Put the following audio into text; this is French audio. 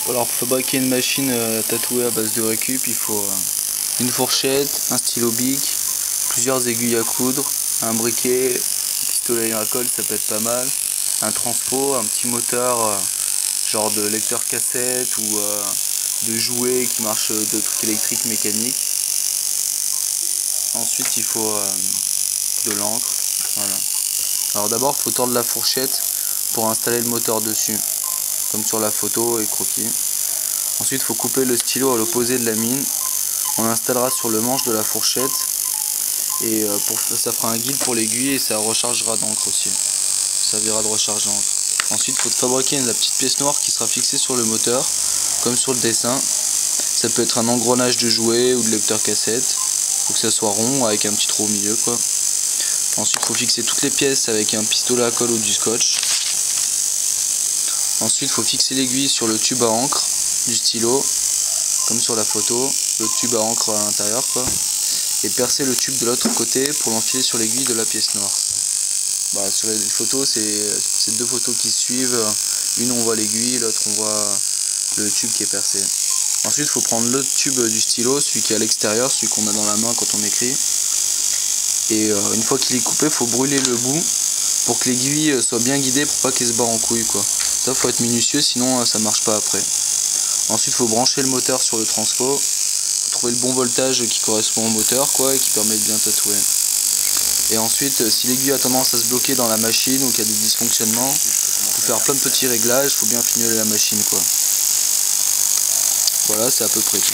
Alors pour fabriquer une machine tatouée à base de récup, il faut une fourchette, un stylo bic, plusieurs aiguilles à coudre, un briquet, un pistolet à colle, ça peut être pas mal, un transpo, un petit moteur genre de lecteur cassette ou de jouet qui marche de trucs électriques mécaniques. Ensuite il faut de l'encre. Voilà. Alors d'abord il faut tordre la fourchette pour installer le moteur dessus, comme sur la photo et croquis. Ensuite il faut couper le stylo à l'opposé de la mine. On l'installera sur le manche de la fourchette et ça fera un guide pour l'aiguille et ça rechargera d'encre aussi. Ça servira de recharge d'encre. Ensuite il faut fabriquer la petite pièce noire qui sera fixée sur le moteur, comme sur le dessin. Ça peut être un engrenage de jouet ou de lecteur cassette. Il faut que ça soit rond avec un petit trou au milieu quoi. Ensuite il faut fixer toutes les pièces avec un pistolet à colle ou du scotch. Ensuite il faut fixer l'aiguille sur le tube à encre du stylo, comme sur la photo, le tube à encre à l'intérieur quoi, et percer le tube de l'autre côté pour l'enfiler sur l'aiguille de la pièce noire. Bah, sur les photos, c'est deux photos qui suivent, une on voit l'aiguille, l'autre on voit le tube qui est percé. Ensuite il faut prendre l'autre tube du stylo, celui qui est à l'extérieur, celui qu'on a dans la main quand on écrit, et une fois qu'il est coupé, il faut brûler le bout pour que l'aiguille soit bien guidée pour pas qu'il se barre en couille quoi. Ça faut être minutieux, sinon ça marche pas après. Ensuite il faut brancher le moteur sur le transpo, faut trouver le bon voltage qui correspond au moteur quoi et qui permet de bien tatouer. Et ensuite si l'aiguille a tendance à se bloquer dans la machine ou qu'il y a des dysfonctionnements, il faut faire plein de petits réglages, il faut bien fignoler la machine quoi. Voilà, c'est à peu près tout.